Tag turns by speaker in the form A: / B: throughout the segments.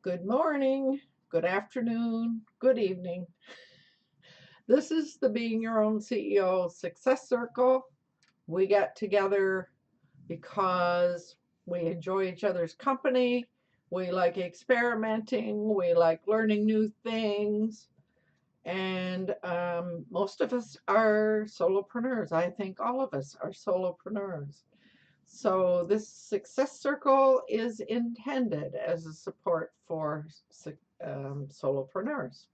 A: Good morning, good afternoon, good evening. This is the Being Your Own CEO Success Circle. We get together because we enjoy each other's company. We like experimenting. We like learning new things. And most of us are solopreneurs. I think all of us are solopreneurs. So this success circle is intended as a support for solopreneurs.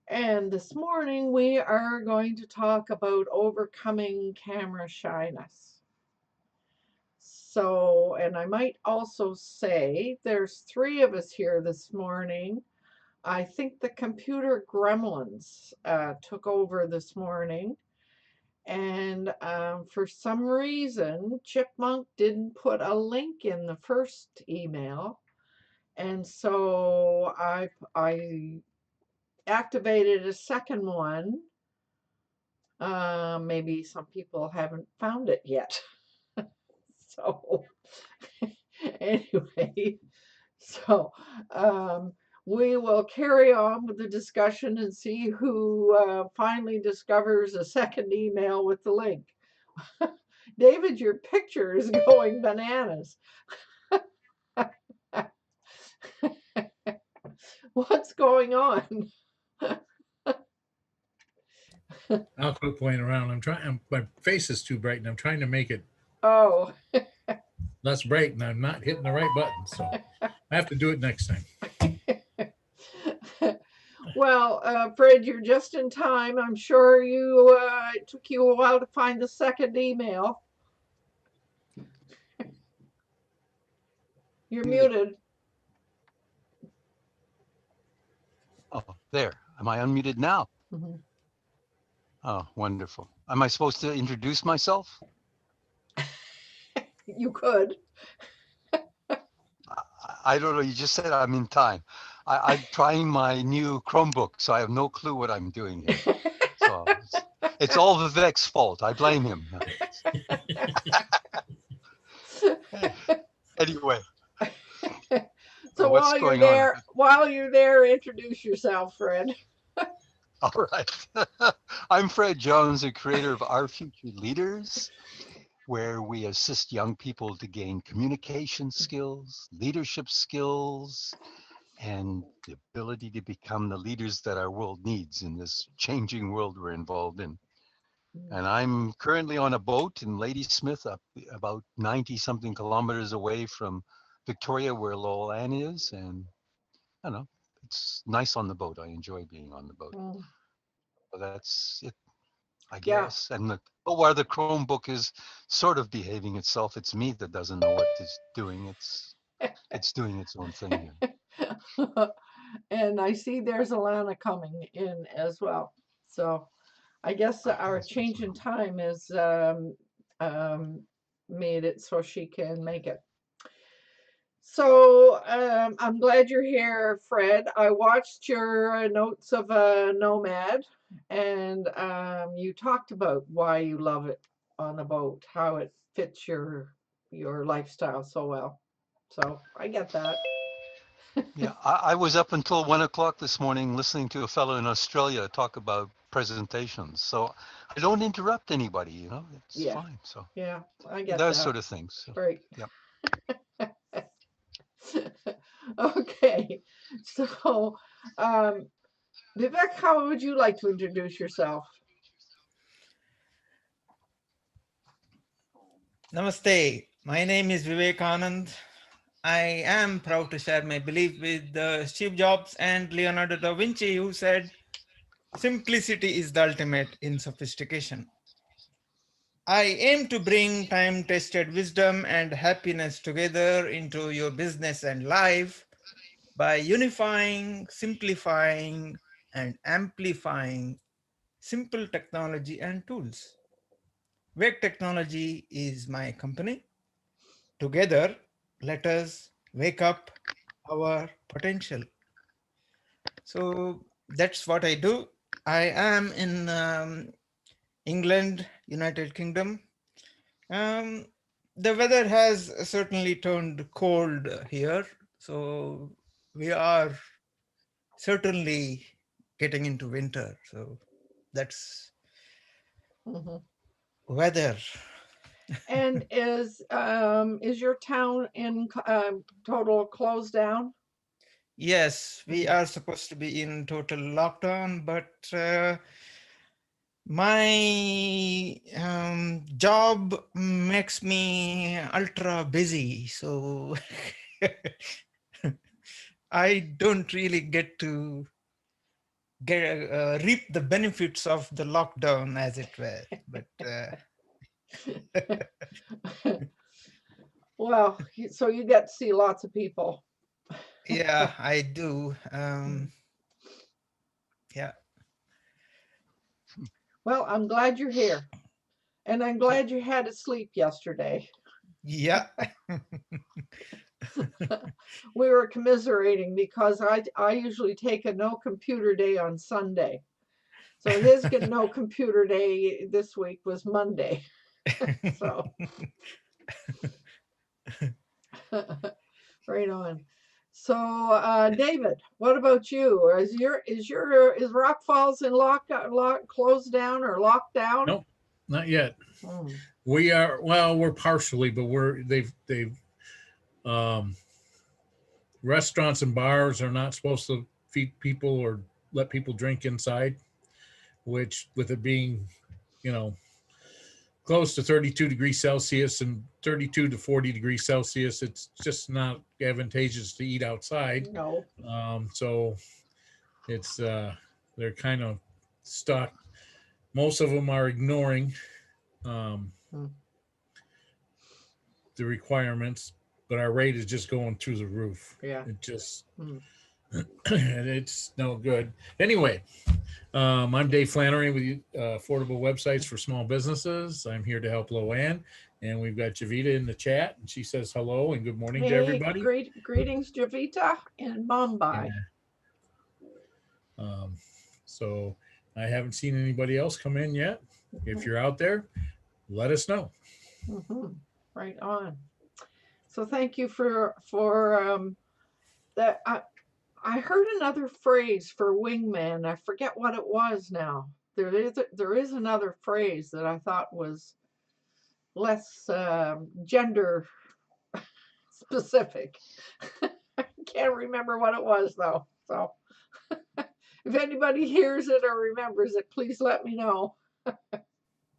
A: And this morning we are going to talk about overcoming camera shyness. So, and I might also say there's 3 of us here this morning. I think the computer gremlins took over this morning. And for some reason, Chipmunk didn't put a link in the first email. And so I activated a second one. Maybe some people haven't found it yet. So anyway, so we will carry on with the discussion and see who finally discovers a second email with the link. David, your picture is going bananas. What's going on?
B: I'll quit playing around. My face is too bright, and I'm trying to make it
A: Oh,
B: less bright, and I'm not hitting the right button. So I have to do it next time.
A: well, Fred, you're just in time. I'm sure it took you a while to find the second email. You're muted.
C: Oh, there. Am I unmuted now?
A: Mm-hmm.
C: Oh, wonderful. Am I supposed to introduce myself?
A: You could.
C: I don't know. You just said I'm in time. I'm trying my new Chromebook, so I have no clue what I'm doing here. So it's all Vivek's fault. I blame him. Anyway.
A: So while you're there, introduce yourself, Fred.
C: All right. I'm Fred Jones, the creator of Our Future Leaders, where we assist young people to gain communication skills, leadership skills, and the ability to become the leaders that our world needs in this changing world we're involved in. And I'm currently on a boat in Ladysmith, up about 90-something kilometers away from Victoria, where Lowell Ann is. And I don't know, it's nice on the boat. I enjoy being on the boat. So that's it, I guess. Yeah. And while the Chromebook is sort of behaving itself, it's me that doesn't know what it's doing. It's doing its own thing here.
A: And I see there's Alana coming in as well. So I guess our change in time has made it so she can make it. So I'm glad you're here, Fred. I watched your Notes of a Nomad, and you talked about why you love it on the boat, how it fits your lifestyle so well. So I get that.
C: Yeah, I was up until 1 o'clock this morning listening to a fellow in Australia talk about presentations. So I don't interrupt anybody, you know, it's fine. So
A: yeah, I get
C: those sort of things. So,
A: right.
C: Yeah.
A: Okay, so Vivek, how would you like to introduce yourself?
D: Namaste. My name is Vivekanand. I am proud to share my belief with Steve Jobs and Leonardo da Vinci, who said, simplicity is the ultimate in sophistication. I aim to bring time-tested wisdom and happiness together into your business and life by unifying, simplifying, and amplifying simple technology and tools. Wake Technology is my company. Together, let us wake up our potential. So that's what I do. I am in England, United Kingdom. The weather has certainly turned cold here So we are certainly getting into winter. So that's
A: Mhm.
D: weather.
A: And is your town in total closed down?
D: Yes, we are supposed to be in total lockdown, but my job makes me ultra busy. So I don't really get to reap the benefits of the lockdown, as it were. But
A: Well, so you get to see lots of people.
D: yeah, I do. Yeah.
A: Well, I'm glad you're here. And I'm glad you had to sleep yesterday.
D: Yeah.
A: We were commiserating because I usually take a no computer day on Sunday. So his no computer day this week was Monday. So right on. So David, what about you? Is Rock Falls in closed down or locked down?
B: Nope, not yet.
A: Hmm.
B: We're partially, but they've um, restaurants and bars are not supposed to feed people or let people drink inside, which with it being, you know, close to 32 degrees Celsius and 32 to 40 degrees Celsius, it's just not advantageous to eat outside.
A: No.
B: So it's they're kind of stuck. Most of them are ignoring the requirements, but our rate is just going through the roof.
A: Yeah.
B: It just it's no good. Anyway, I'm Dave Flannery with Affordable Websites for Small Businesses. I'm here to help Loanne, and we've got Javita in the chat, and she says hello and good morning to everybody.
A: Greetings, Javita in Mumbai.
B: Yeah. So I haven't seen anybody else come in yet. If you're out there, let us know.
A: Right on. So thank you for that. I heard another phrase for wingman. I forget what it was now. There is another phrase that I thought was less gender specific. I can't remember what it was though. So if anybody hears it or remembers it, please let me know.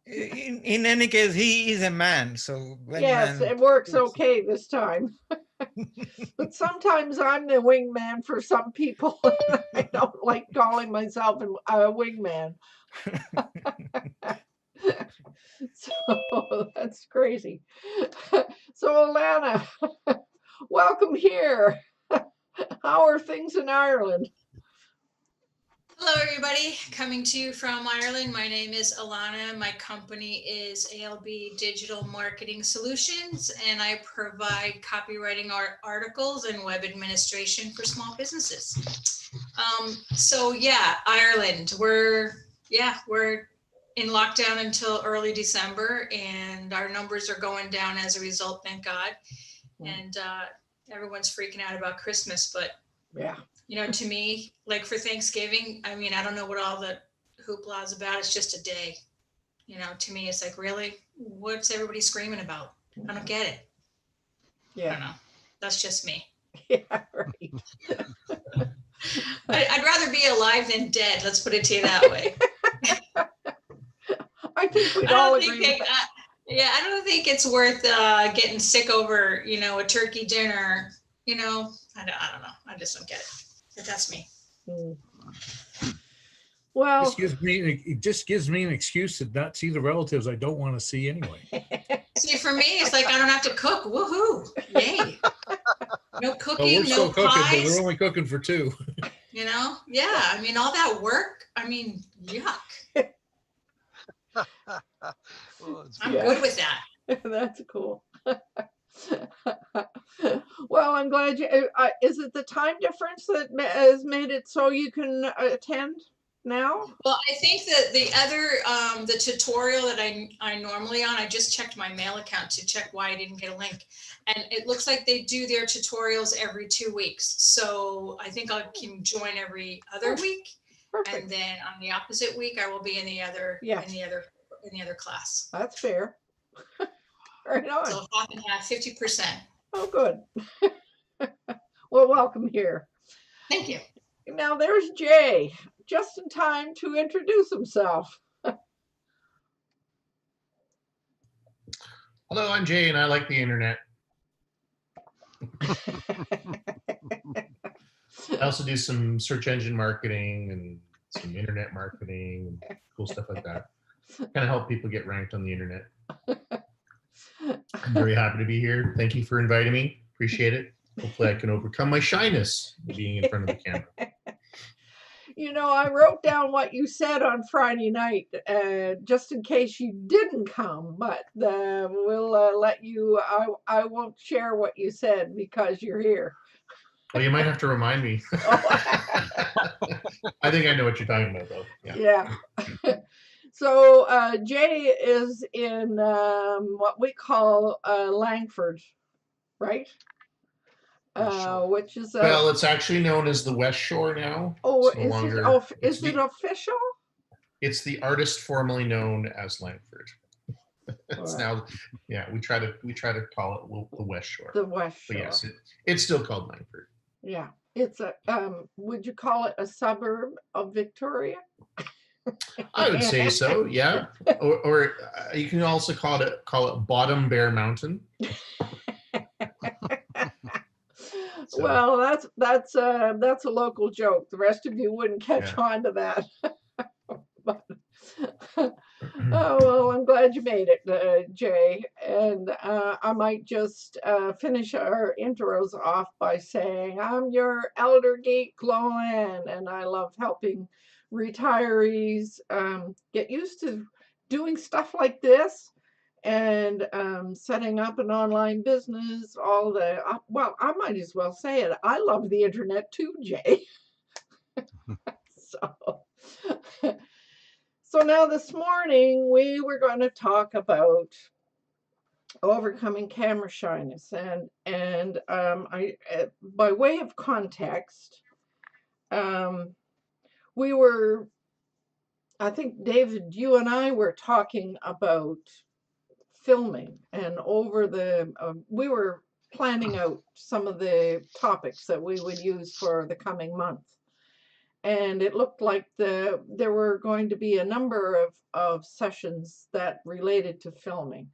D: In any case, he is a man. So
A: Yes,
D: man,
A: it works okay this time. But sometimes I'm the wingman for some people. I don't like calling myself a wingman. So that's crazy. So Alana, welcome here. How are things in Ireland?
E: Hello, everybody. Coming to you from Ireland. My name is Alana. My company is ALB Digital Marketing Solutions, and I provide copywriting articles and web administration for small businesses. So yeah, Ireland. We're in lockdown until early December, and our numbers are going down as a result. Thank God. And everyone's freaking out about Christmas, but
A: yeah.
E: You know, to me, like for Thanksgiving, I mean, I don't know what all the hoopla is about. It's just a day. You know, to me, it's like, really? What's everybody screaming about? I don't get it.
A: Yeah.
E: I don't know. That's just me.
A: Yeah, right.
E: I'd rather be alive than dead. Let's put it to you that way.
A: I think we'd all agree.
E: Yeah, I don't think it's worth getting sick over, you know, a turkey dinner. You know, I don't know. I just don't get it. But that's me.
A: Well,
B: it just gives me an excuse to not see the relatives I don't want to see anyway.
E: See, for me, it's like I don't have to cook. Woohoo! Yay! No cooking,
B: we're still
E: no
B: cooking,
E: pies.
B: but we're only cooking for two.
E: You know? Yeah. I mean, all that work. I mean, yuck. I'm good with that.
A: That's cool. Well, I'm glad you. Is it the time difference that has made it so you can attend? now?
E: Well, I think that the other, the tutorial that I normally on, I just checked my mail account to check why I didn't get a link. And it looks like they do their tutorials every 2 weeks. So I think I can join every other week.
A: Perfect.
E: And then on the opposite week, I will be in the other,
A: Yeah.
E: in the other class.
A: That's fair. Right on.
E: So half and half, 50%.
A: Oh, good. Well, welcome here.
E: Thank you.
A: Now there's Jay, just in time to introduce himself.
F: Hello, I'm Jay, and I like the internet. I also do some search engine marketing and some internet marketing and cool stuff like that. Kind of help people get ranked on the internet. I'm very happy to be here. Thank you for inviting me. Appreciate it. Hopefully I can overcome my shyness being in front of the camera.
A: You know, I wrote down what you said on Friday night, just in case you didn't come, but we'll let you, I won't share what you said because you're here.
F: Well, you might have to remind me. I think I know what you're talking about, though.
A: Yeah. So Jay is in what we call Langford, right? Which is
F: well, it's actually known as the West Shore now.
A: Oh,
F: it's no
A: is
F: longer,
A: is it official?
F: It's the artist formerly known as Langford. It's now, yeah. We try to call it the West Shore.
A: The West Shore.
F: But yes, it's still called Langford.
A: Yeah, it's a. Would you call it a suburb of Victoria?
F: I would say so. Yeah, or you can also call it Bottom Bear Mountain.
A: So. Well, that's a local joke. The rest of you wouldn't catch on to that. But, oh well, I'm glad you made it, Jay. And I might just finish our intros off by saying I'm your elder geek, Loan, and I love helping retirees get used to doing stuff like this. And setting up an online business, all the, well, I might as well say it. I love the internet too, Jay. So now this morning we were going to talk about overcoming camera shyness, and I, by way of context, we were, I think David, you and I were talking about filming, and over the we were planning out some of the topics that we would use for the coming month, and it looked like there were going to be a number of sessions that related to filming,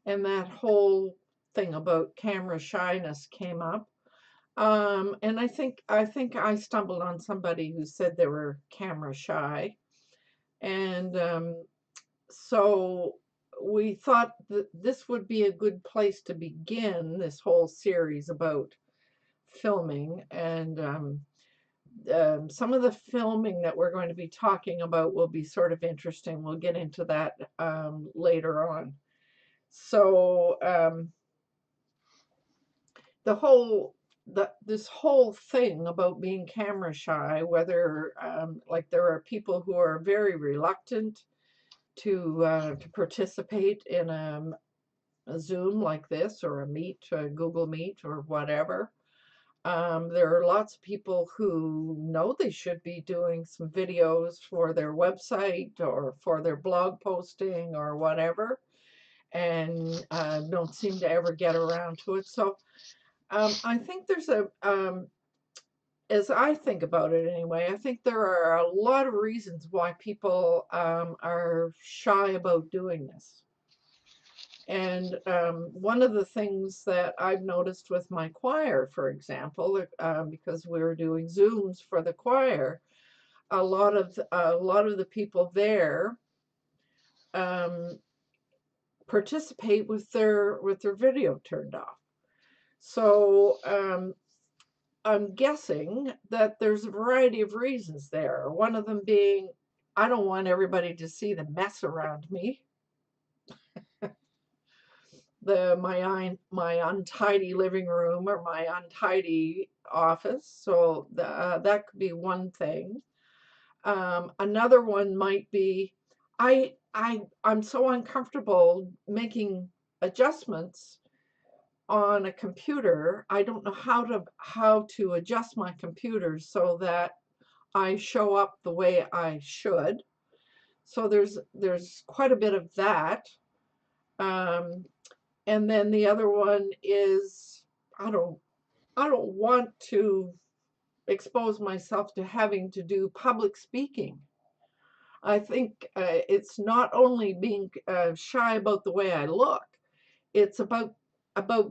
A: and that whole thing about camera shyness came up, and I think I stumbled on somebody who said they were camera shy, and so we thought that this would be a good place to begin this whole series about filming. And some of the filming that we're going to be talking about will be sort of interesting. We'll get into that later on. So this whole thing about being camera shy, whether like there are people who are very reluctant to participate in a Zoom like this, or a Meet, a Google Meet, or whatever. There are lots of people who know they should be doing some videos for their website or for their blog posting or whatever, and don't seem to ever get around to it. So I think there's as I think about it anyway, I think there are a lot of reasons why people are shy about doing this. And one of the things that I've noticed with my choir, for example, because we were doing Zooms for the choir, a lot of the people there participate with their video turned off. So I'm guessing that there's a variety of reasons there. One of them being, I don't want everybody to see the mess around me. My untidy living room or my untidy office. So that could be one thing. Another one might be, I'm so uncomfortable making adjustments on a computer. I don't know how to adjust my computer so that I show up the way I should. So there's quite a bit of that. And then the other one is I don't want to expose myself to having to do public speaking. I think it's not only being shy about the way I look, it's about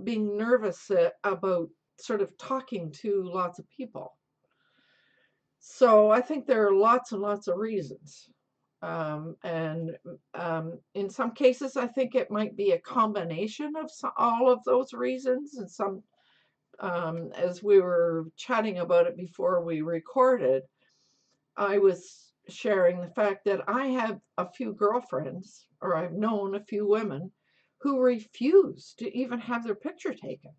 A: being nervous about sort of talking to lots of people. So I think there are lots and lots of reasons. And in some cases, I think it might be a combination of all of those reasons. And some, as we were chatting about it before we recorded, I was sharing the fact that I have a few girlfriends, or I've known a few women who refuse to even have their picture taken.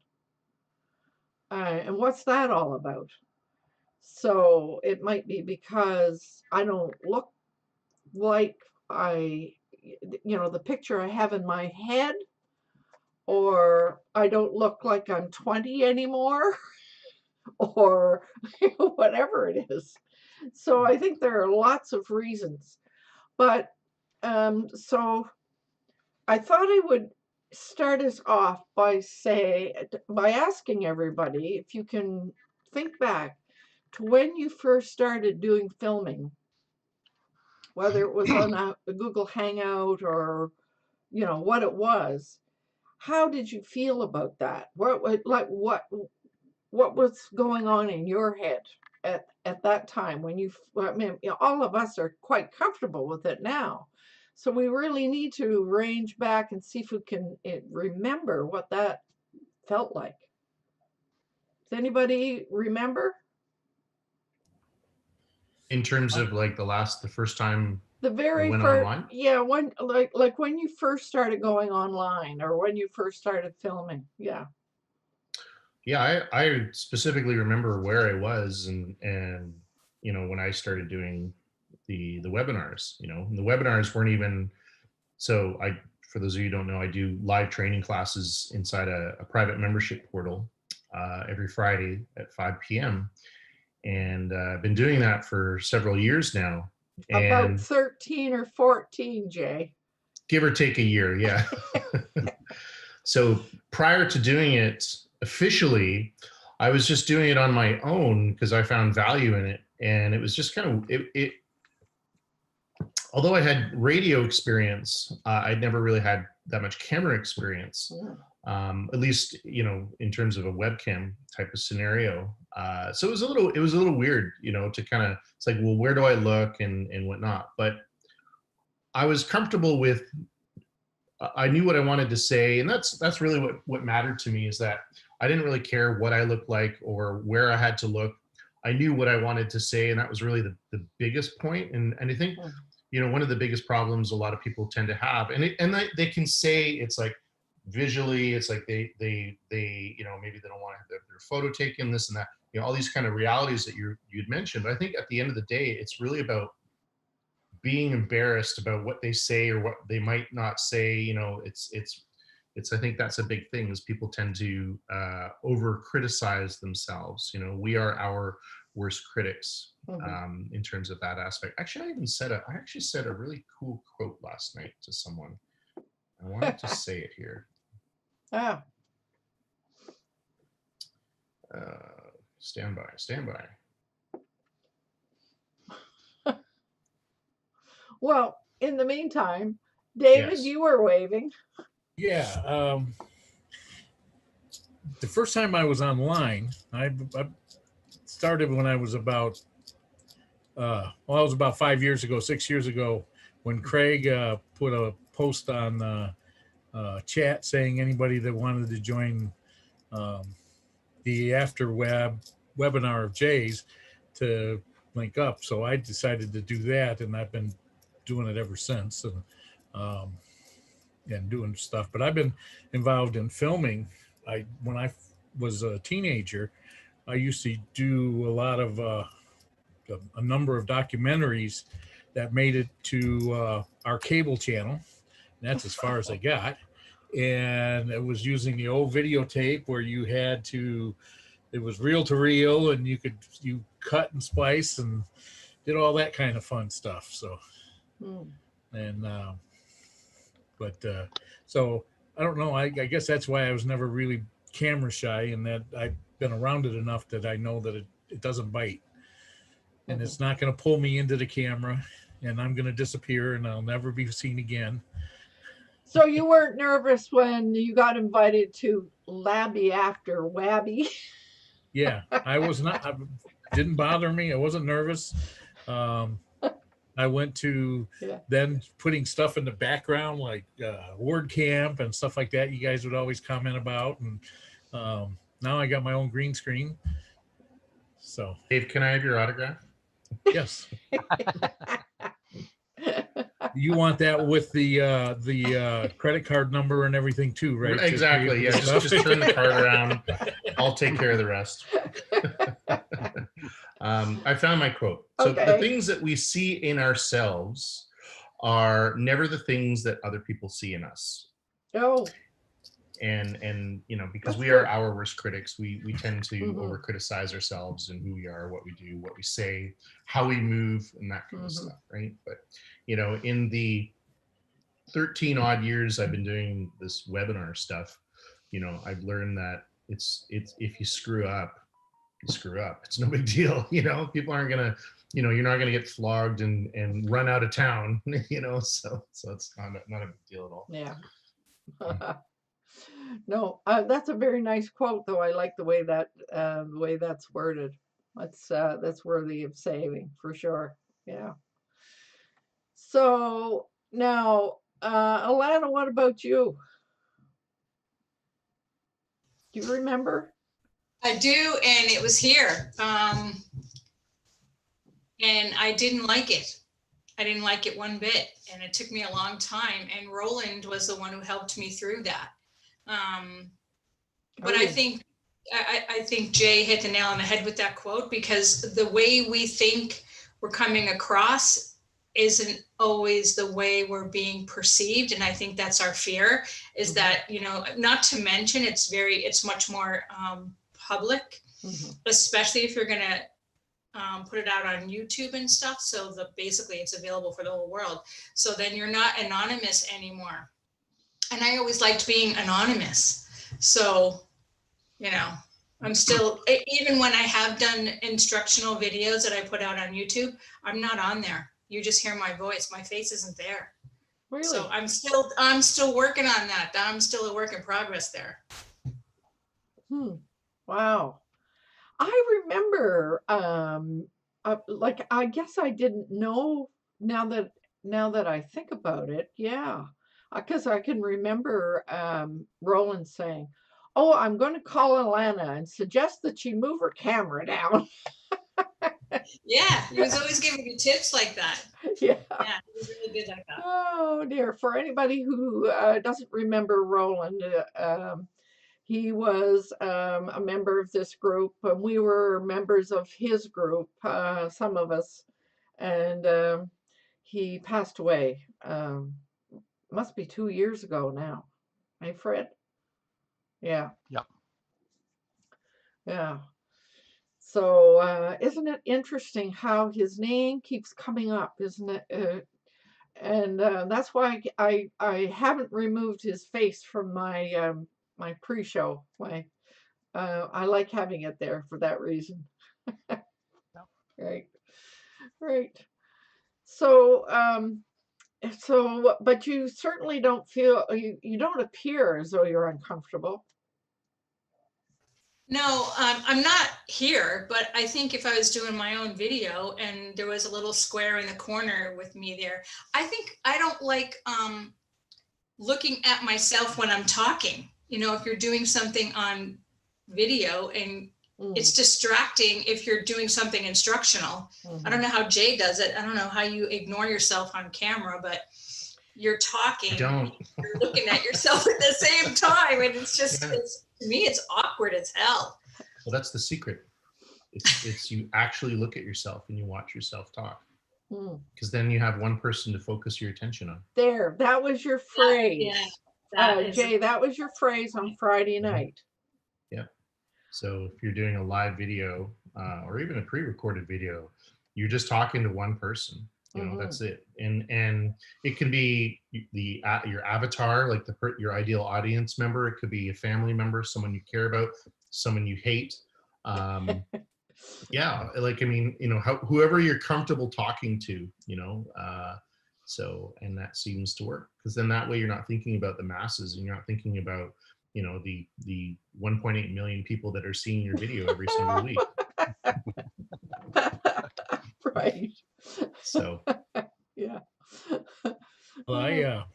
A: And what's that all about? So it might be because I don't look like the picture I have in my head, or I don't look like I'm 20 anymore, or whatever it is. So I think there are lots of reasons. But so I thought I would start us off by asking everybody if you can think back to when you first started doing filming, whether it was on a Google Hangout or what it was. How did you feel about that? What was going on in your head at that time when I mean, all of us are quite comfortable with it now. So we really need to range back and see if we can remember what that felt like. Does anybody remember?
F: In terms of like the first time
A: The very
F: went
A: first,
F: online?
A: yeah, when like when you first started going online or when you first started filming, yeah.
F: Yeah, I specifically remember where I was and when I started doing the webinars, and the webinars weren't even, so for those of you who don't know, I do live training classes inside a private membership portal every Friday at 5 p.m. And I've been doing that for several years now.
A: About
F: And
A: 13 or 14, Jay.
F: Give or take a year, yeah. So prior to doing it officially, I was just doing it on my own because I found value in it. And it was just kind of, it although I had radio experience, I'd never really had that much camera experience, at least, in terms of a webcam type of scenario. So it was a little weird, to kind of, it's like, well, where do I look and whatnot? But I was comfortable with, I knew what I wanted to say. And that's really what mattered to me, is that I didn't really care what I looked like or where I had to look. I knew what I wanted to say. And that was really the biggest point. And I think, one of the biggest problems a lot of people tend to have, and they can say it's like visually, it's like they maybe they don't want to have their photo taken, this and that, all these kind of realities that you'd mentioned. But I think at the end of the day, it's really about being embarrassed about what they say or what they might not say. It's I think that's a big thing, is people tend to over criticize themselves. We are our worst critics in terms of that aspect. Actually, I actually said a really cool quote last night to someone. I wanted to say it here. Stand by.
A: Well, in the meantime, David, yes. You were waving.
B: Yeah. The first time I was online, I started when I was about, I was about 6 years ago, when Craig put a post on chat saying anybody that wanted to join the after webinar of Jay's to link up. So I decided to do that, and I've been doing it ever since, and doing stuff. But I've been involved in filming. When I was a teenager, I used to do a lot of a number of documentaries that made it to our cable channel. And that's as far as I got. And it was using the old videotape where you had to, it was reel to reel, and you cut and splice and did all that kind of fun stuff. So, and, so I don't know. I guess that's why I was never really camera shy, and that I've been around it enough that I know that it doesn't bite, and it's not going to pull me into the camera, and I'm going to disappear and I'll never be seen again.
A: So you weren't nervous when you got invited to Labby after Wabby?
B: Yeah, I was not. It didn't bother me. I wasn't nervous. I went to then putting stuff in the background like word camp and stuff like that. You guys would always comment about, and now I got my own green screen. So,
F: Dave, can I have your autograph?
B: Yes. You want that with the credit card number and everything too, right?
F: Exactly. Yeah. Just turn the card around. I'll take care of the rest. I found my quote. So the things that we see in ourselves are never the things that other people see in us.
A: Oh.
F: And because we are our worst critics, we tend to over criticize ourselves and who we are, what we do, what we say, how we move, and that kind of stuff, right? But in the 13 odd years I've been doing this webinar stuff, I've learned that it's if you screw up, you screw up. It's no big deal. People aren't gonna, you're not gonna get flogged and run out of town. So it's not a big deal at all.
A: Yeah. No, that's a very nice quote, though. I like the way that's worded. That's worthy of saving for sure. Yeah. So now, Alana, what about you? Do you remember?
E: I do, and it was here. And I didn't like it. I didn't like it one bit, and it took me a long time. And Roland was the one who helped me through that. But I think Jay hit the nail on the head with that quote, because the way we think we're coming across isn't always the way we're being perceived. And I think that's our fear, is that, not to mention it's much more public, especially if you're going to put it out on YouTube and stuff. So basically it's available for the whole world. So then you're not anonymous anymore. And I always liked being anonymous. So, I'm still, even when I have done instructional videos that I put out on YouTube, I'm not on there. You just hear my voice. My face isn't there.
A: Really?
E: So I'm still working on that. I'm still a work in progress there.
A: Wow. I remember, I guess I didn't know now that I think about it. Yeah. Because I can remember Roland saying, "Oh, I'm going to call Alana and suggest that she move her camera down."
E: Yeah, he was always giving me tips like that.
A: Yeah.
E: Yeah, he was really good like that.
A: Oh dear. For anybody who doesn't remember Roland, he was a member of this group, and we were members of his group, some of us, and he passed away. Must be 2 years ago now. Hey, Fred? Yeah.
C: Yeah.
A: Yeah. So isn't it interesting how his name keeps coming up, isn't it? And that's why I haven't removed his face from my my pre-show. I like having it there for that reason. Right. Right. So but you certainly don't feel, you don't appear as though you're uncomfortable.
E: No, I'm not here, but I think if I was doing my own video and there was a little square in the corner with me there, I don't like looking at myself when I'm talking. If you're doing something on video and it's distracting if you're doing something instructional. I don't know how Jay does it. I don't know how you ignore yourself on camera, but you're talking, you're looking at yourself at the same time. And it's just, to me, it's awkward as hell.
F: Well, that's the secret. It's you actually look at yourself and you watch yourself talk,
A: Mm.
F: because then you have one person to focus your attention on.
A: There, that was your phrase.
E: That is
A: Jay, that was your phrase on Friday night.
F: Yeah. So if you're doing a live video or even a pre-recorded video, you're just talking to one person. You know, that's it. And it can be your avatar, like your ideal audience member. It could be a family member, someone you care about, someone you hate. Yeah, like, I mean, you know, whoever you're comfortable talking to, you know, so, and that seems to work, because then that way you're not thinking about the masses, and you're not thinking about, you know, the 1.8 million people that are seeing your video every single week.
A: Right.
F: So
A: Yeah.
B: Well,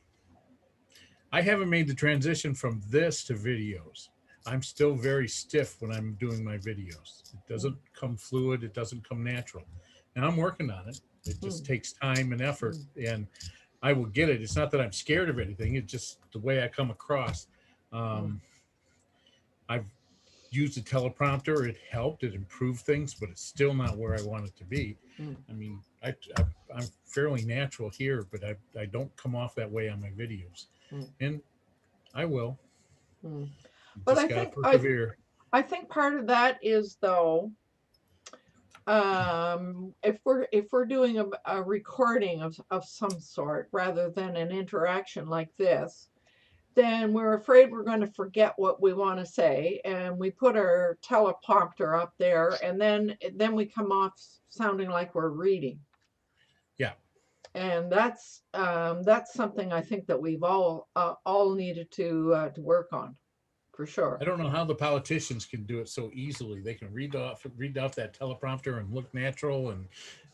B: I haven't made the transition from this to videos. I'm still very stiff when I'm doing my videos. It doesn't come fluid. It doesn't come natural. And I'm working on it. It just takes time and effort, and I will get it. It's not that I'm scared of anything. It's just the way I come across. I've used a teleprompter. It helped. It improved things, but it's still not where I want it to be. I mean, I'm fairly natural here, but I don't come off that way on my videos. And I will.
A: But
B: Just gotta persevere.
A: I think part of that is, though, if we're doing a recording of some sort rather than an interaction like this, then we're afraid we're going to forget what we want to say, and we put our teleprompter up there, and then we come off sounding like we're reading.
B: Yeah.
A: And that's something I think that we've all needed to work on, for sure.
B: I don't know how the politicians can do it so easily. They can read off that teleprompter and look natural, and,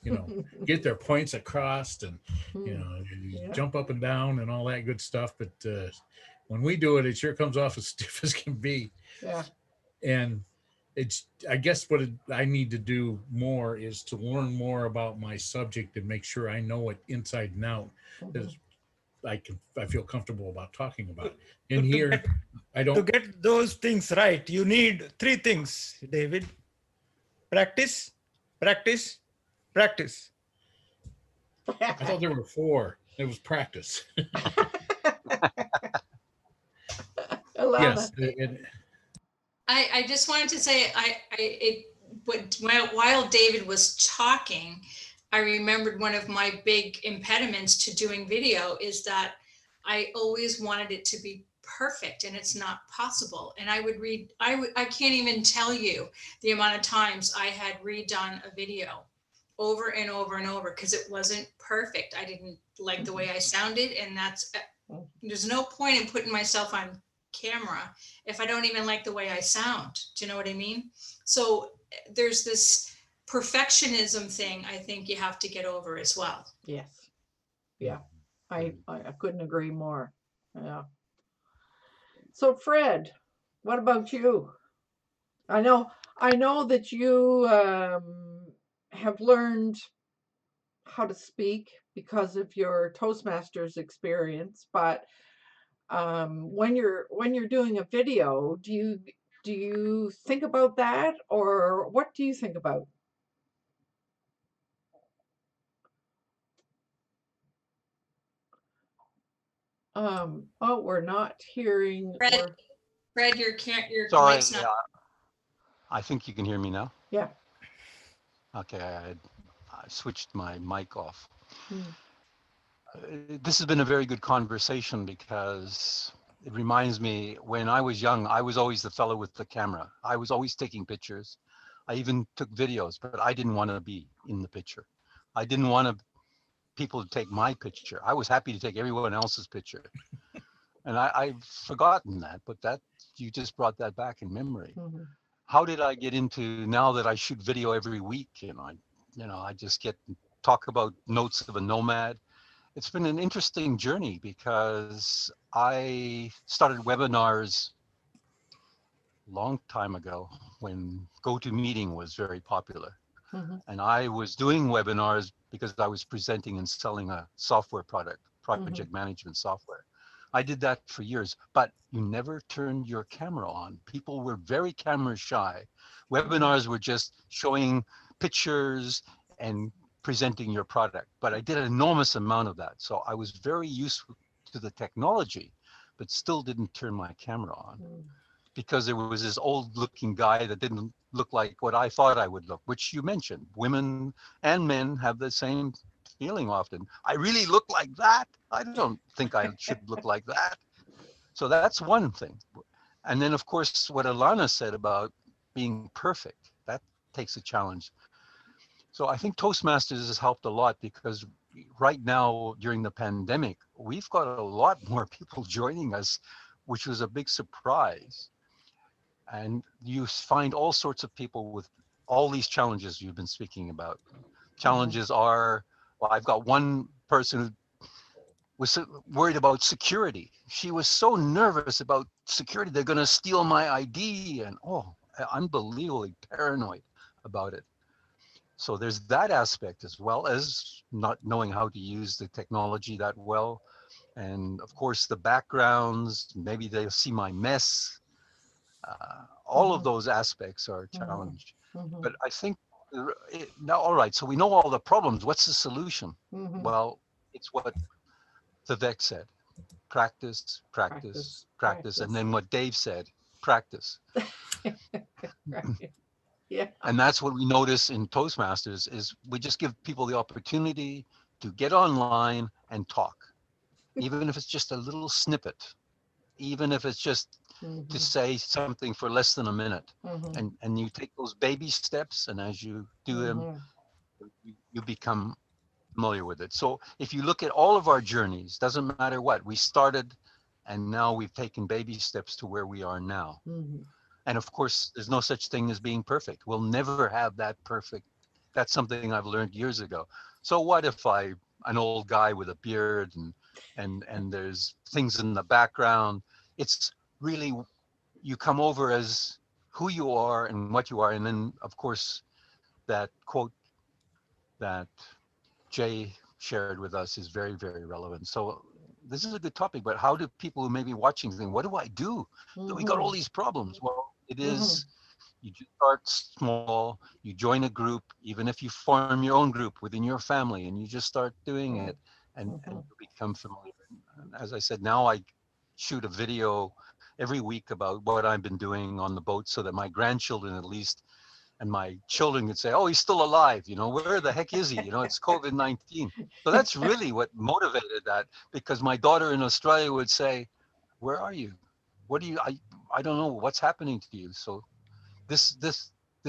B: you know, get their points across, and, you know, jump up and down and all that good stuff. But when we do it, it sure comes off as stiff as can be.
A: Yeah.
B: And I guess what I need to do more is to learn more about my subject and make sure I know it inside and out. I feel comfortable about talking about it. In here, I don't.
D: To get those things right, you need 3 things, David. Practice, practice, practice.
B: I thought there were 4. It was practice. Yes.
E: I just wanted to say, while David was talking, I remembered one of my big impediments to doing video is that I always wanted it to be perfect, and it's not possible. And I can't even tell you the amount of times I had redone a video over and over and over because it wasn't perfect. I didn't like the way I sounded, and there's no point in putting myself on camera if I don't even like the way I sound. Do you know what I mean? So there's this perfectionism thing I think you have to get over as well.
A: Yes. Yeah. I couldn't agree more. Yeah. So Fred, what about you? I know that you have learned how to speak because of your Toastmasters experience, but when you're doing a video, do you think about that, or what do you think about? Oh, we're not hearing.
E: Fred, your
C: Sorry,
E: mic's not.
C: I think you can hear me now.
A: Yeah.
C: Okay, I switched my mic off. This has been a very good conversation because it reminds me, when I was young, I was always the fellow with the camera. I was always taking pictures. I even took videos, but I didn't want to be in the picture. I didn't want people to take my picture. I was happy to take everyone else's picture. And I've forgotten that, but you just brought that back in memory. How did I get into, now that I shoot video every week, and I just talk about Notes of a Nomad. It's been an interesting journey because I started webinars a long time ago when GoToMeeting was very popular. And I was doing webinars because I was presenting and selling a software product, project management software. I did that for years, but you never turned your camera on. People were very camera shy. Webinars were just showing pictures and presenting your product, but I did an enormous amount of that. So I was very useful to the technology, but still didn't turn my camera on because there was this old looking guy that didn't look like what I thought I would look, which you mentioned. Women and men have the same feeling often. I really look like that. I don't think I should look like that. So that's one thing. And then, of course, what Alana said about being perfect, that takes a challenge. So I think Toastmasters has helped a lot because right now during the pandemic, we've got a lot more people joining us, which was a big surprise. And you find all sorts of people with all these challenges you've been speaking about. Challenges are, well, I've got one person who was worried about security. She was so nervous about security. They're going to steal my ID and unbelievably paranoid about it. So there's that aspect as well as not knowing how to use the technology that well. And of course, the backgrounds, maybe they'll see my mess. All of those aspects are a challenge. But I think now, all right, so we know all the problems. What's the solution? Well, it's what Vivek said. Practice, practice, practice. And then what Dave said, practice.
A: Right. Yeah.
C: And that's what we notice in Toastmasters is we just give people the opportunity to get online and talk, even if it's just a little snippet, even if it's just to say something for less than a minute. And you take those baby steps, and as you do them, you become familiar with it. So if you look at all of our journeys, doesn't matter what, we started and now we've taken baby steps to where we are now. And of course, there's no such thing as being perfect. We'll never have that perfect. That's something I've learned years ago. So what if an old guy with a beard and there's things in the background? It's really, you come over as who you are and what you are. And then of course, that quote that Jay shared with us is very, very relevant. So this is a good topic, but how do people who may be watching think, what do I do? We got all these problems. Well, it is, you just start small, you join a group, even if you form your own group within your family and you just start doing it and you become familiar. And as I said, now I shoot a video every week about what I've been doing on the boat so that my grandchildren at least and my children could say, oh, he's still alive. You know, where the heck is he? You know, it's COVID-19. So that's really what motivated that, because my daughter in Australia would say, where are you? What do you, I don't know what's happening to you. So this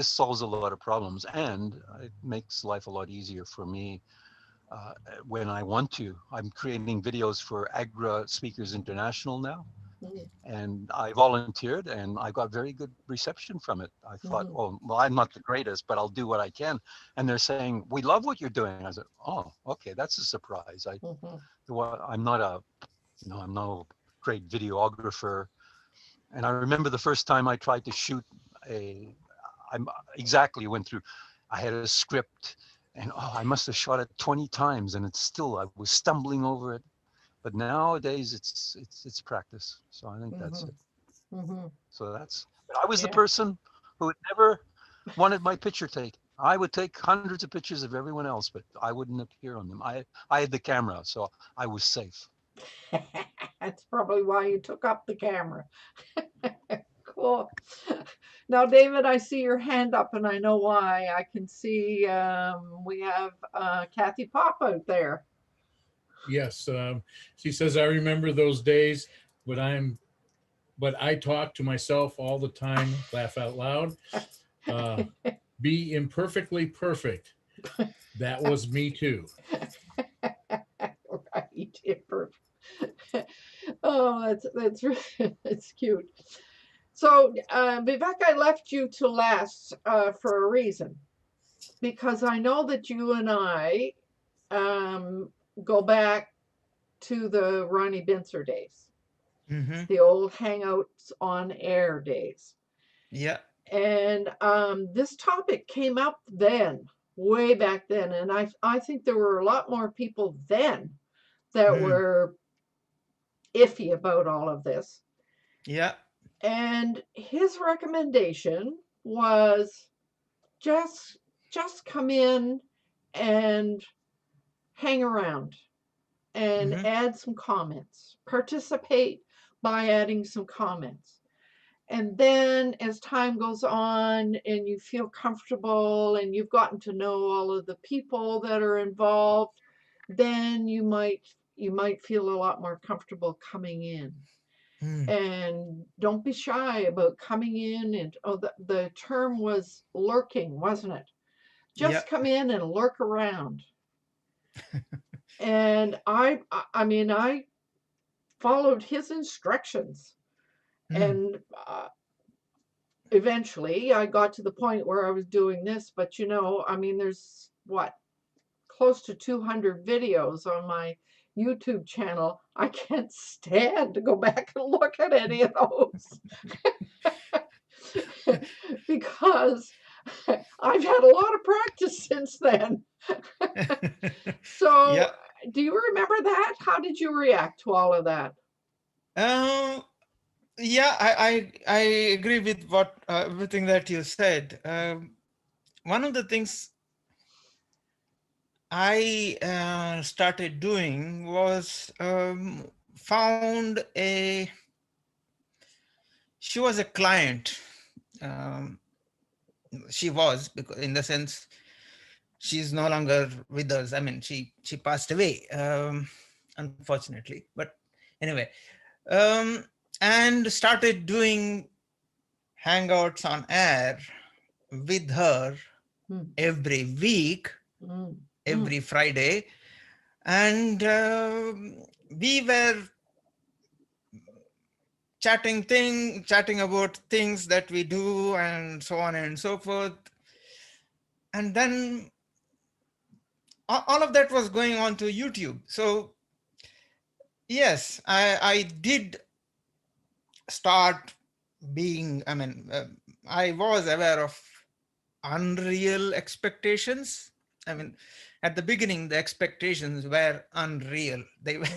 C: solves a lot of problems, and it makes life a lot easier for me when I want to. I'm creating videos for Agora Speakers International now. And I volunteered and I got very good reception from it. I thought, well, I'm not the greatest, but I'll do what I can. And they're saying, we love what you're doing. I said, oh, okay, that's a surprise. I'm not I'm no great videographer. And I remember the first time I tried to shoot I went through, I had a script and I must have shot it 20 times and I was stumbling over it. But nowadays it's practice. So I think that's it. So I was the person who had never wanted my picture taken. I would take hundreds of pictures of everyone else, but I wouldn't appear on them. I had the camera, so I was safe.
A: That's probably why you took up the camera. Cool. Now, David, I see your hand up and I know why. I can see we have Kathy Pop out there.
B: Yes, she says, I remember those days, but I talk to myself all the time, laugh out loud, be imperfectly perfect. That was me too.
A: Right, imperfect. Oh, that's cute. So, Vivek, I left you to last for a reason, because I know that you and I go back to the Ronnie Bincer days, the old Hangouts On Air days.
D: Yeah.
A: And this topic came up then, way back then, and I think there were a lot more people then that were iffy about all of this.
D: Yeah.
A: And his recommendation was just come in and hang around and
D: Mhm.
A: add some comments. Participate by adding some comments. And then as time goes on and you feel comfortable and you've gotten to know all of the people that are involved, then you might feel a lot more comfortable coming in.
D: Mm.
A: And don't be shy about coming in. And the term was lurking, wasn't it?
D: Yeah.
A: Just come in and lurk around. And I mean, I followed his instructions.
D: Mm.
A: And eventually I got to the point where I was doing this. But you know, I mean, there's what, close to 200 videos on my YouTube channel. I can't stand to go back and look at any of those. Because I've had a lot of practice since then. So,
D: Yeah.
A: do you remember that? How did you react to all of that?
D: Yeah, I agree with what everything that you said. One of the things I started doing was found she was a client. Um, she was, because in the sense she's no longer with us. I mean, she passed away, unfortunately. But anyway, um, and started doing Hangouts on Air with her
A: Hmm.
D: every week,
A: Mm.
D: every Friday, and we were chatting about things that we do and so on and so forth. And then all of that was going on to YouTube. So yes, I did start being, I was aware of unreal expectations. I mean, at the beginning, the expectations were unreal. They were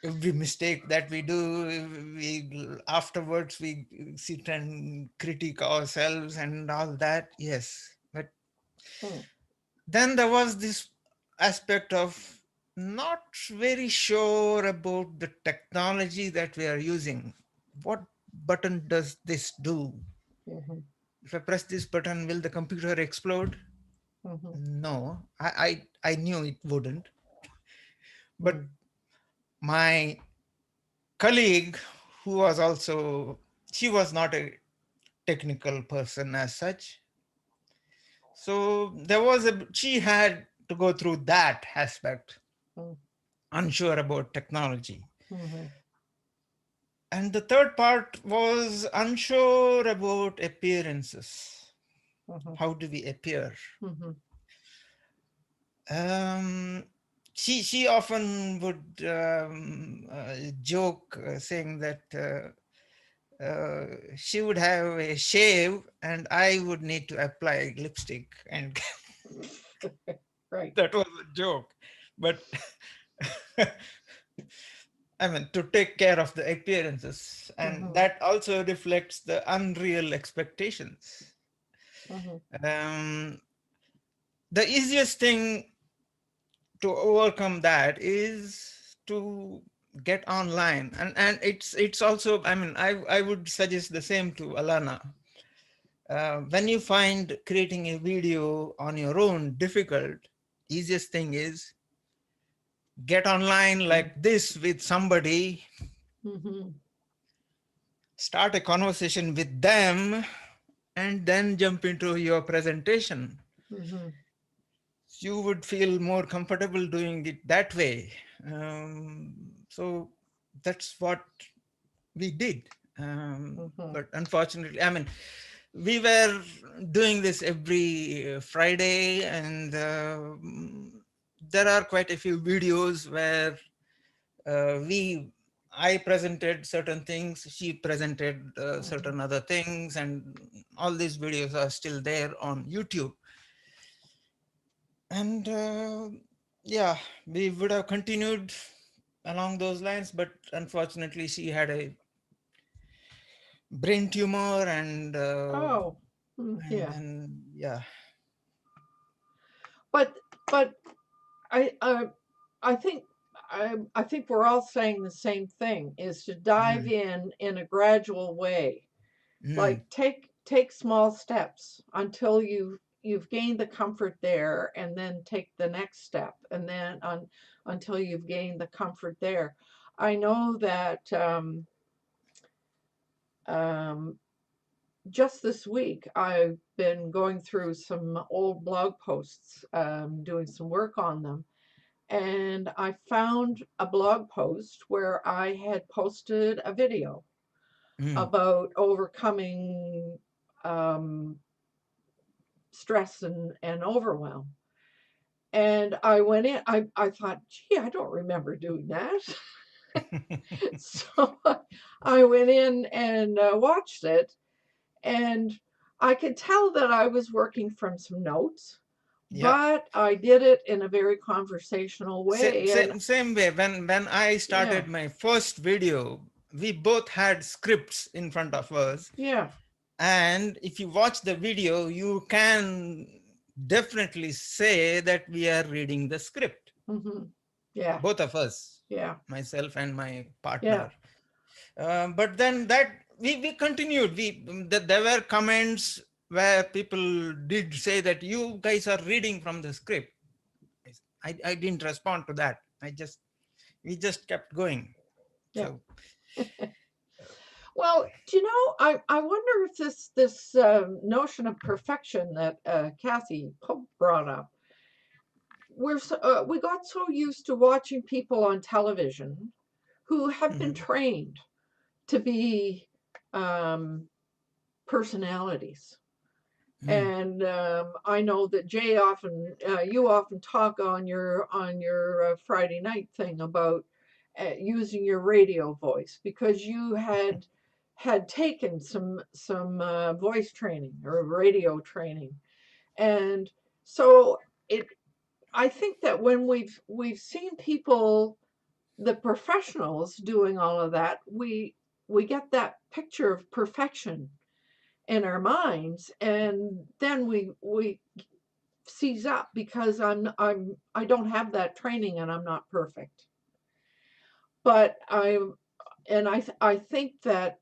D: every mistake that we do, we afterwards we sit and critique ourselves and all that. Yes, but
A: Hmm.
D: then there was this aspect of not very sure about the technology that we are using. What button does this do?
A: Mhm.
D: If I press this button, will the computer explode?
A: Mhm.
D: No, I knew it wouldn't. But
A: Mm.
D: my colleague, who was also, she was not a technical person as such. So she had to go through that aspect,
A: Mm.
D: unsure about technology.
A: Mhm.
D: And the third part was unsure about appearances.
A: Mhm.
D: How do we appear?
A: Mhm.
D: Um, she often would joke, saying that she would have a shave and I would need to apply lipstick, and
A: Right.
D: that was a joke. But I mean, to take care of the appearances, and
A: Mhm.
D: that also reflects the unreal expectations.
A: Mhm.
D: Um, the easiest thing to overcome that is to get online, and it's also, I mean, I would suggest the same to Alana. When you find creating a video on your own difficult, easiest thing is get online like this with somebody,
A: Mhm.
D: start a conversation with them, and then jump into your presentation.
A: Mhm.
D: You would feel more comfortable doing it that way. So that's what we did.
A: Mhm.
D: But unfortunately, I mean, we were doing this every Friday, and there are quite a few videos where I presented certain things, she presented certain other things, and all these videos are still there on YouTube. And yeah, we would have continued along those lines, but unfortunately she had a brain tumor
A: Oh,
D: and
A: yeah.
D: then yeah.
A: But I I think I think we're all saying the same thing, is to dive
D: Mm,
A: in a gradual way.
D: mm,
A: Like take small steps until you've gained the comfort there, and then take the next step, and then until you've gained the comfort there. I know that um, just this week I've been going through some old blog posts, doing some work on them, and I found a blog post where I had posted a video
D: mm,
A: about overcoming um, stress and overwhelm. And I went in, I thought, gee, I don't remember doing that. So I went in and watched it, and I could tell that I was working from some notes,
D: yeah.
A: but I did it in a very conversational
D: Same,
A: way. And
D: same way. When I
A: yeah,
D: started my first video, we both had scripts in front of us,
A: yeah,
D: and if you watch the video, you can definitely say that we are reading the script,
A: hmm, yeah,
D: both of us,
A: yeah,
D: myself and my
A: yeah,
D: partner. But then that we continued. There were comments where people did say that you guys are reading from the script. I didn't respond to that. We just kept going.
A: yeah.
D: So
A: Well, do you know, I wonder if this notion of perfection that Kathy Pope brought up, we got so used to watching people on television who have been
D: mhm,
A: trained to be um, personalities.
D: mm,
A: And I know that you often talk on your Friday night thing about using your radio voice, because you had taken some voice training or radio training, and so it. I think that when we've seen people, the professionals doing all of that, we get that picture of perfection in our minds, and then we seize up, because I don't have that training, and I'm not perfect. But I think that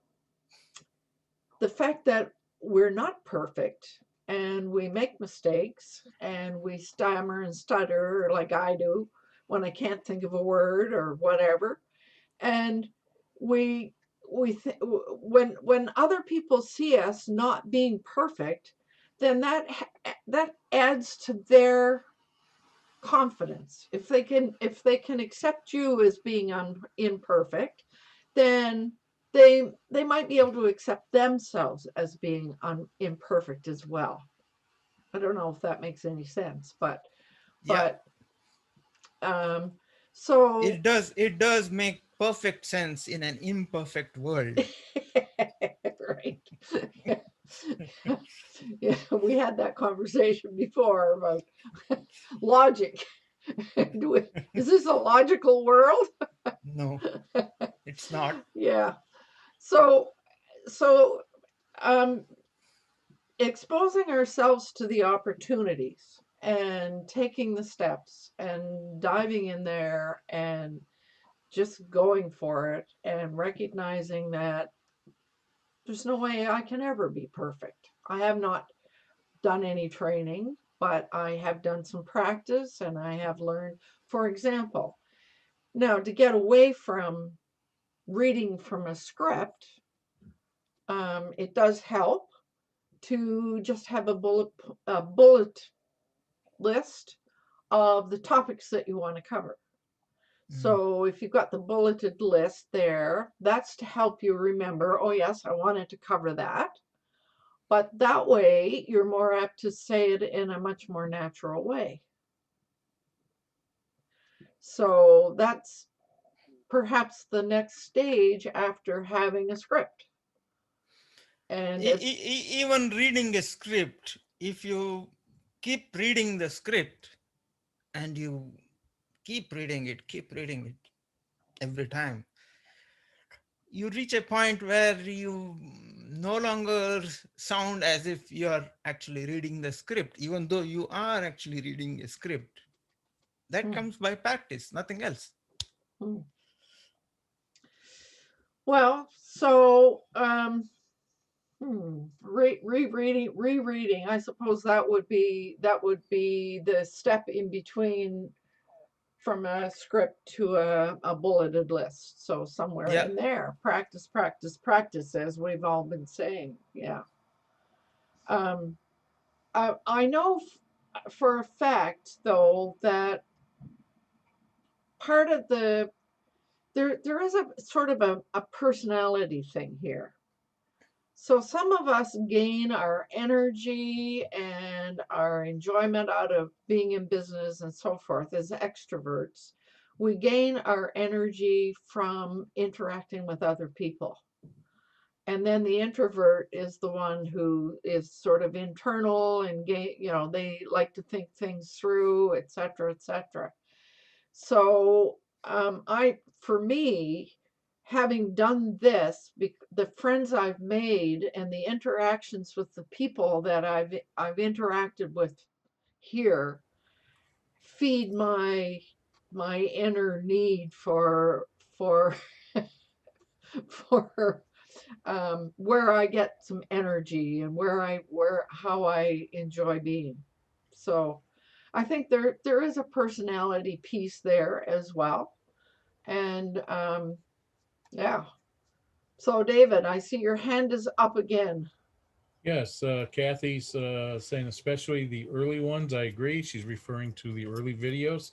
A: the fact that we're not perfect, and we make mistakes, and we stammer and stutter like I do when I can't think of a word or whatever, and we when other people see us not being perfect, then that adds to their confidence. If they can accept you as being imperfect, then they might be able to accept themselves as being imperfect as well. I don't know if that makes any sense,
D: yeah,
A: but um so
D: it does make perfect sense in an imperfect world.
A: right. Yeah, we had that conversation before about logic. Is this a logical world?
D: No, it's not.
A: Yeah. So so um exposing ourselves to the opportunities and taking the steps and diving in there and just going for it, and recognizing that there's no way I can ever be perfect. I have not done any training, but I have done some practice, and I have learned, for example, now to get away from reading from a script, it does help to just have a bullet list of the topics that you want to cover.
D: Mm,
A: So if you've got the bulleted list there, that's to help you remember, oh, yes, I wanted to cover that. But that way, you're more apt to say it in a much more natural way. So that's perhaps the next stage after having a script. And as
D: Even reading a script, if you keep reading the script and you keep reading it, every time. You reach a point where you no longer sound as if you are actually reading the script, even though you are actually reading a script. That comes by practice, nothing else.
A: Well, so rereading. I suppose that would be the step in between from a script to a bulleted list. So somewhere
D: Yeah.
A: in there, practice, practice, practice, as we've all been saying. Yeah. I know for a fact, though, that part of there is a sort of a personality thing here. So some of us gain our energy and our enjoyment out of being in business and so forth as extroverts. We gain our energy from interacting with other people. And then the introvert is the one who is sort of internal and they like to think things through, et cetera, et cetera. So for me, having done this, the friends I've made and the interactions with the people that I've interacted with here feed my inner need for for where I get some energy and how I enjoy being. So I think there is a personality piece there as well. And yeah. So David, I see your hand is up again.
B: Yes, Kathy's saying especially the early ones. I agree. She's referring to the early videos.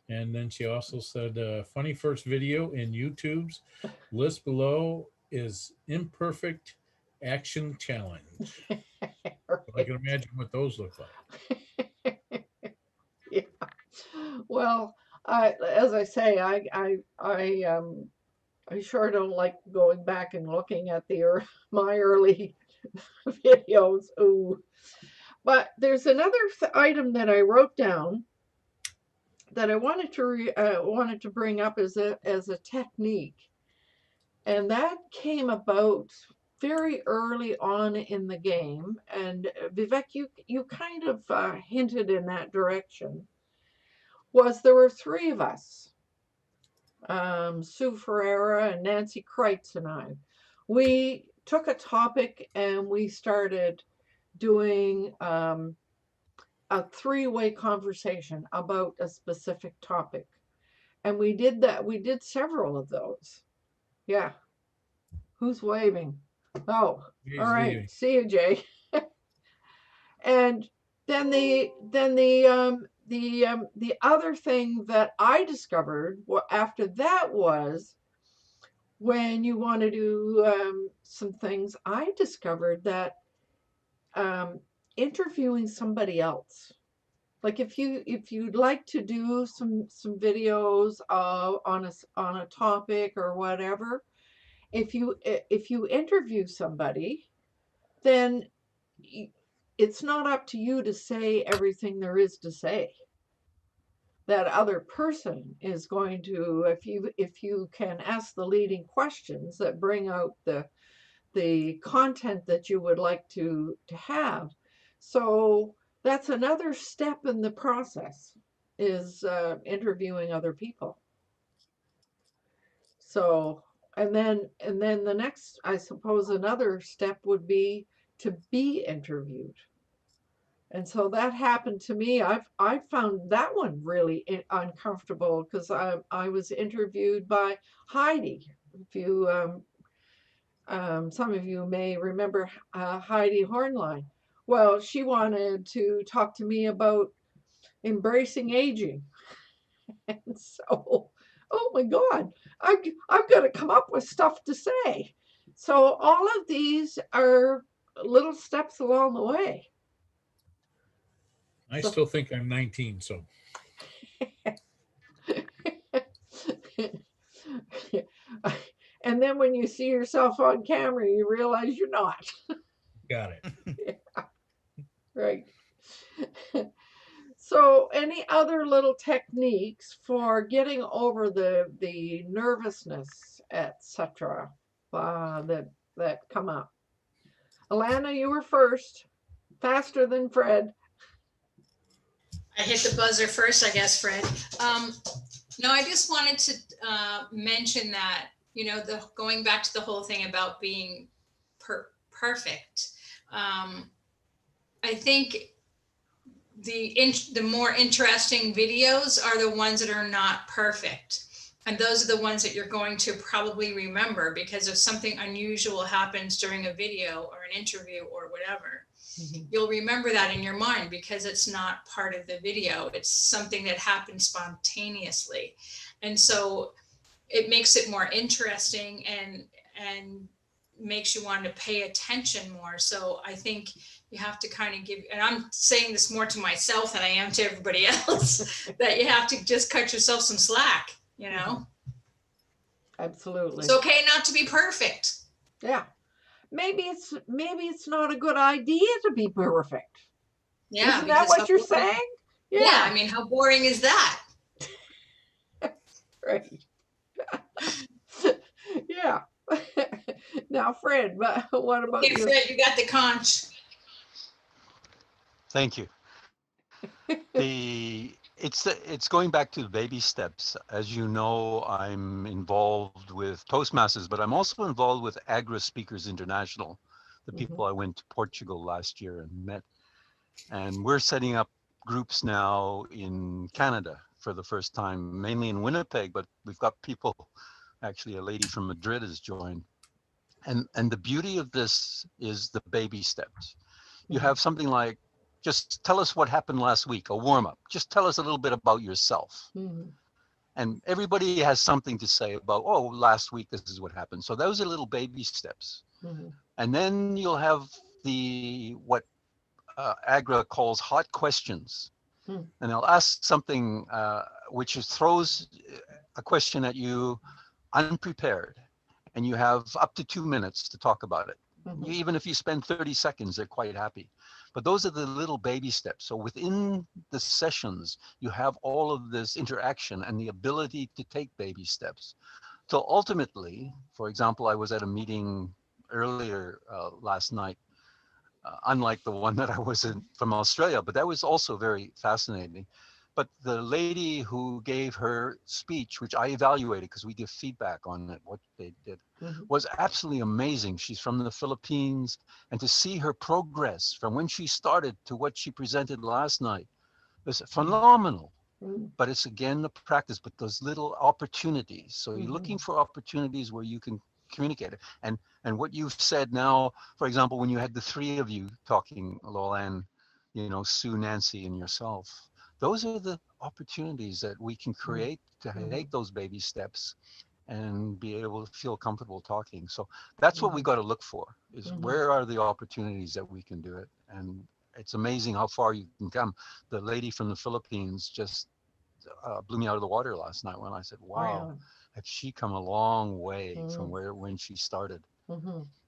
B: And then she also said, funny first video in YouTube's list below is imperfect action challenge. So I can imagine what those look like.
A: Yeah. Well, as I say, I sure don't like going back and looking at my early videos. Ooh. But there's another item that I wrote down that I wanted to bring up as a technique, and that came about very early on in the game. And Vivek, you kind of hinted in that direction. There were three of us, Sue Ferreira and Nancy Kreitz and I. We took a topic and we started doing a three-way conversation about a specific topic. And we did that. We did several of those. Yeah. Who's waving? Oh,
B: He's
A: all right.
B: leaving.
A: See you, Jay. And then the other thing that I discovered after that was when you want to do some things, I discovered that interviewing somebody else, like if you'd like to do some videos on a topic or whatever, if you interview somebody, then it's not up to you to say everything there is to say. That other person is going to, if you can ask the leading questions that bring out the content that you would like to have. So that's another step in the process, is interviewing other people. So and then the next, I suppose, another step would be to be interviewed. And so that happened to me. I found that one really uncomfortable because I was interviewed by Heidi. If you some of you may remember Heidi Hornline. Well, she wanted to talk to me about embracing aging, and so, oh my God, I've got to come up with stuff to say. So all of these are little steps along the way.
B: I still think I'm 19, so.
A: And then when you see yourself on camera, you realize you're not.
B: Got it.
A: Yeah. Right. So, any other little techniques for getting over the nervousness, etc., that come up? Alana, you were first, faster than Fred.
E: I hit the buzzer first, I guess, Fred. No, I just wanted to mention that, you know, going back to the whole thing about being perfect. I think the more interesting videos are the ones that are not perfect. And those are the ones that you're going to probably remember, because if something unusual happens during a video or an interview or whatever, you'll remember that in your mind because it's not part of the video. It's something that happened spontaneously. And so it makes it more interesting and makes you want to pay attention more. So I think you have to kind of give, and I'm saying this more to myself than I am to everybody else, that you have to just cut yourself some slack, you know?
A: Absolutely.
E: It's okay not to be perfect.
A: Yeah. Maybe it's not a good idea to be perfect.
E: Yeah.
A: Isn't that what you're saying?
E: Yeah. I mean, how boring is that?
A: Right. Yeah. Now, Fred, what about you?
E: Fred, you got the conch.
C: Thank you. It's going back to the baby steps. As you know, I'm involved with Toastmasters, but I'm also involved with Agora Speakers International, the people I went to Portugal last year and met. And we're setting up groups now in Canada for the first time, mainly in Winnipeg, but we've got people, actually a lady from Madrid has joined. And the beauty of this is the baby steps. You have something like, just tell us what happened last week, a warm up. Just tell us a little bit about yourself. And everybody has something to say about, oh, last week, this is what happened. So those are little baby steps. And then you'll have what Agora calls hot questions. And they'll ask something which throws a question at you unprepared. And you have up to 2 minutes to talk about it. Even if you spend 30 seconds, they're quite happy. But those are the little baby steps. So within the sessions, you have all of this interaction and the ability to take baby steps. So ultimately, for example, I was at a meeting earlier last night, unlike the one that I was in from Australia, but that was also very fascinating. But the lady who gave her speech, which I evaluated because we give feedback on it, what they did, was absolutely amazing. She's from the Philippines, and to see her progress from when she started to what she presented last night was phenomenal. But it's again the practice, but those little opportunities. So you're looking for opportunities where you can communicate it. And what you've said now, for example, when you had the three of you talking, Lolan, you know, Sue, Nancy, and yourself, those are the opportunities that we can create to take those baby steps and be able to feel comfortable talking. So that's what we got to look for, is where are the opportunities that we can do it. And it's amazing how far you can come. The lady from the Philippines just blew me out of the water last night when I said, wow, has she come a long way from when she started.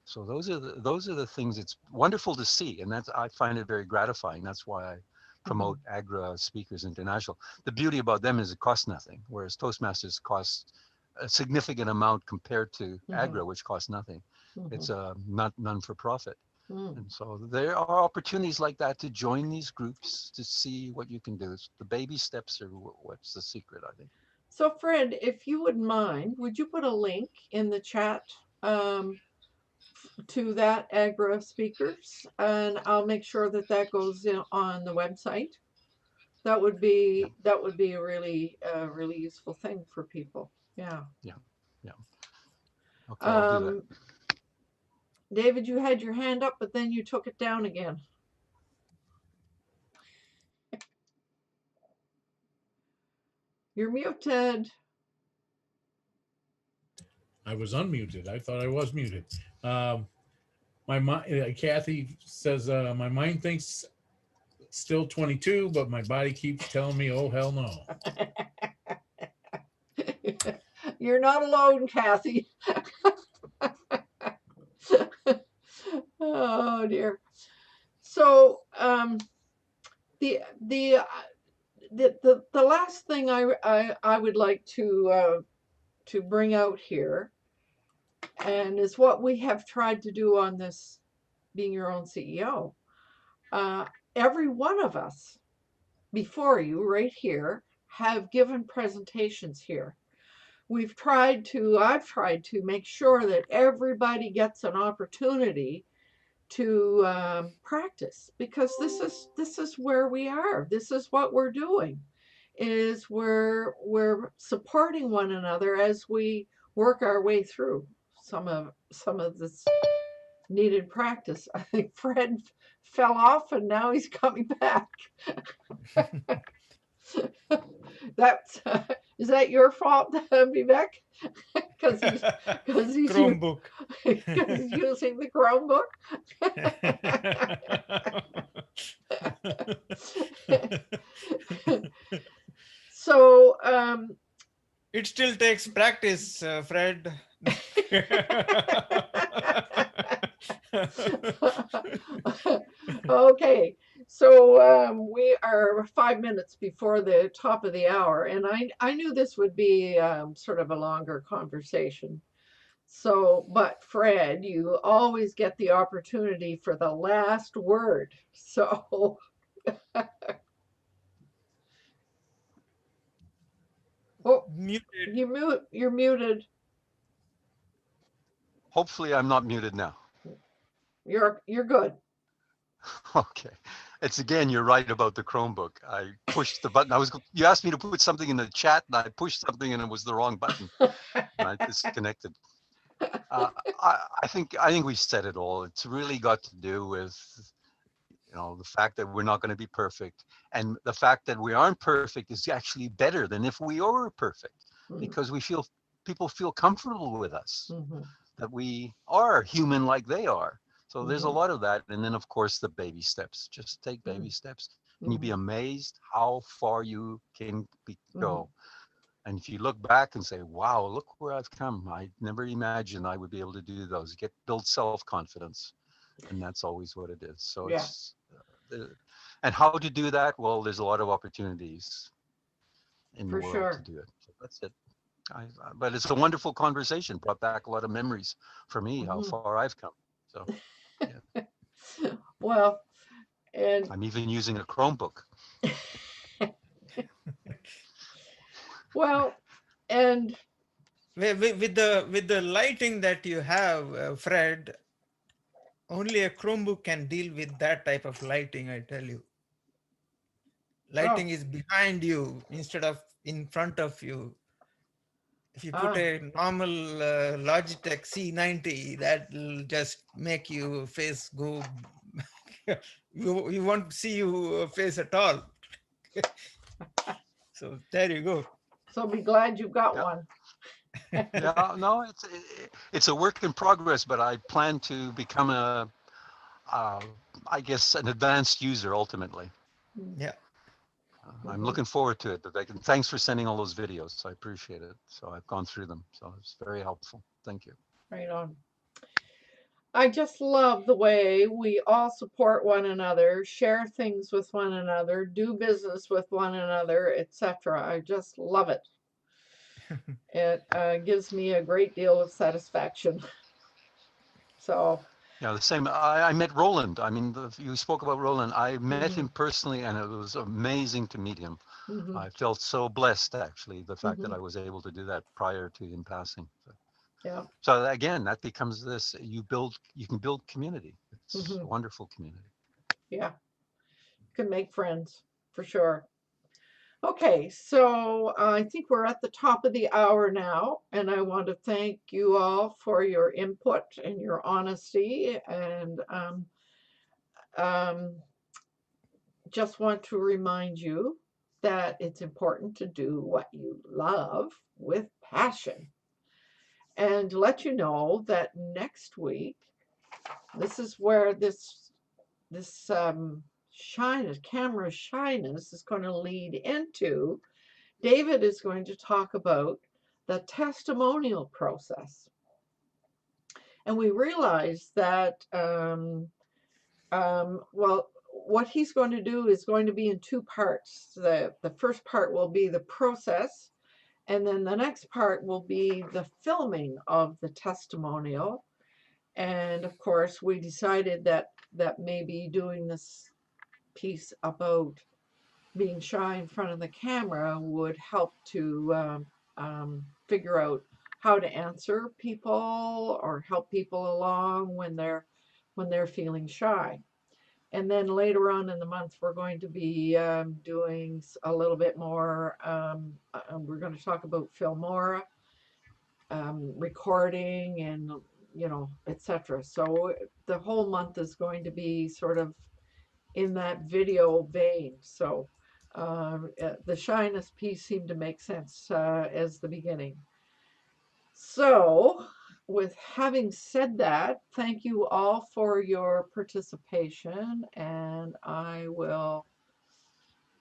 C: So those are the things. It's wonderful to see, and I find it very gratifying. That's why I promote Agora Speakers International. The beauty about them is it costs nothing, whereas Toastmasters costs a significant amount compared to Agora, which costs nothing. It's none for profit. And so there are opportunities like that to join these groups to see what you can do. It's the baby steps are what's the secret, I think.
A: So Fred, if you wouldn't mind, would you put a link in the chat to that Agora Speakers, and I'll make sure that goes in on the website. That would be a really really useful thing for people. Yeah.
C: Okay, I'll do that.
A: David, you had your hand up, but then you took it down again. You're muted.
B: I was unmuted. I thought I was muted. My mind, Kathy says, my mind thinks still 22, but my body keeps telling me, oh, hell no.
A: You're not alone, Kathy. Oh dear. So the the last thing I would like to bring out here, and is what we have tried to do on this Being Your Own CEO. Every one of us before you right here have given presentations here. I've tried to make sure that everybody gets an opportunity to practice, because this is where we are. This is what we're doing, is we're supporting one another as we work our way through some of this needed practice. I think Fred fell off and now he's coming back. That's is that your fault, Vivek? Because he's
D: Chromebook.
A: because he's using the Chromebook. So
D: It still takes practice, Fred.
A: Okay, so we are 5 minutes before the top of the hour, and I knew this would be sort of a longer conversation. So, but Fred, you always get the opportunity for the last word. So, oh,
D: Muted.
A: you're muted.
C: Hopefully I'm not muted now.
A: You're good.
C: Okay. It's again, you're right about the Chromebook. I pushed the button. You asked me to put something in the chat and I pushed something and it was the wrong button. And I disconnected. I think we said it all. It's really got to do with, the fact that we're not going to be perfect, and the fact that we aren't perfect is actually better than if we were perfect, because people feel comfortable with us, that we are human like they are. So there's a lot of that, and then of course the baby steps. Just take baby steps, and you'd be amazed how far you can go. And if you look back and say, wow, look where I've come. I never imagined I would be able to do those. Build self-confidence. And that's always what it is. So it's, and how to do that? Well, there's a lot of opportunities in the world to do it. So that's it. But it's a wonderful conversation. Brought back a lot of memories for me, how far I've come. So, yeah.
A: Well, and
C: I'm even using a Chromebook.
A: Well, and
D: with the lighting that you have, Fred, only a Chromebook can deal with that type of lighting, I tell you. Lighting is behind you instead of in front of you. If you put a normal Logitech C90, that will just make your face go. You won't see your face at all. So there you go.
A: So be glad you got one.
C: Yeah, no, it's a work in progress, but I plan to become I guess, an advanced user ultimately.
D: Yeah.
C: I'm looking forward to it, Vivek. And thanks for sending all those videos. I appreciate it. So I've gone through them. So it's very helpful. Thank you.
A: Right on. I just love the way we all support one another, share things with one another, do business with one another, etc. I just love it. It gives me a great deal of satisfaction. So.
C: Yeah, the same. I met Roland. I mean, you spoke about Roland. I met him personally, and it was amazing to meet him. I felt so blessed, actually, the fact that I was able to do that prior to him passing.
A: Yeah.
C: So again, that becomes this, you can build community. It's a wonderful community.
A: Yeah. You can make friends for sure. Okay, so I think we're at the top of the hour now, and I want to thank you all for your input and your honesty, and just want to remind you that it's important to do what you love with passion. And let you know that next week, this is where this shyness, camera shyness is going to lead into. David is going to talk about the testimonial process. And we realized that, well, what he's going to do is going to be in two parts. The first part will be the process, and then the next part will be the filming of the testimonial. And of course, we decided that maybe doing this piece about being shy in front of the camera would help to figure out how to answer people or help people along when they're feeling shy. And then later on in the month, we're going to be doing a little bit more. We're going to talk about Filmora, recording, and etc. So the whole month is going to be sort of in that video vein. So the shyness piece seemed to make sense as the beginning. So, with having said that, thank you all for your participation, and I will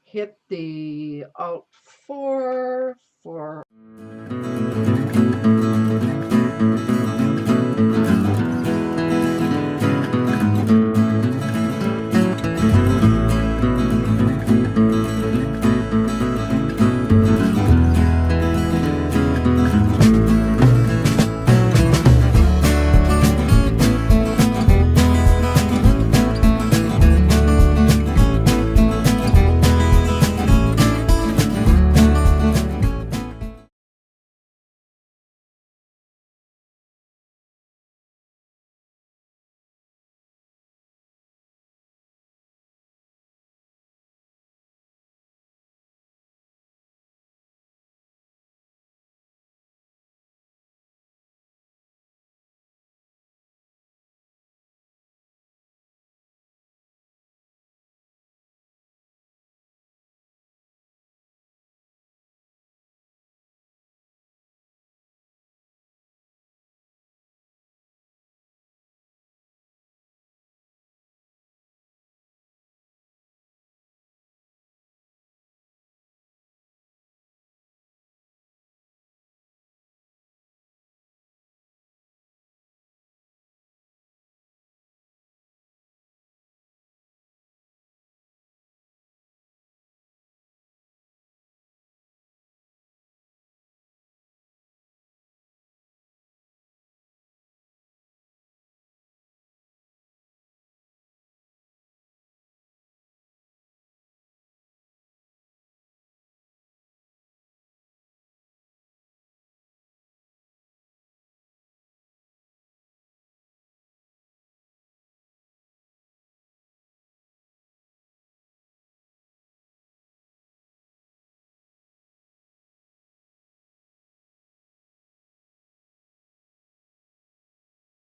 A: hit the Alt 4 for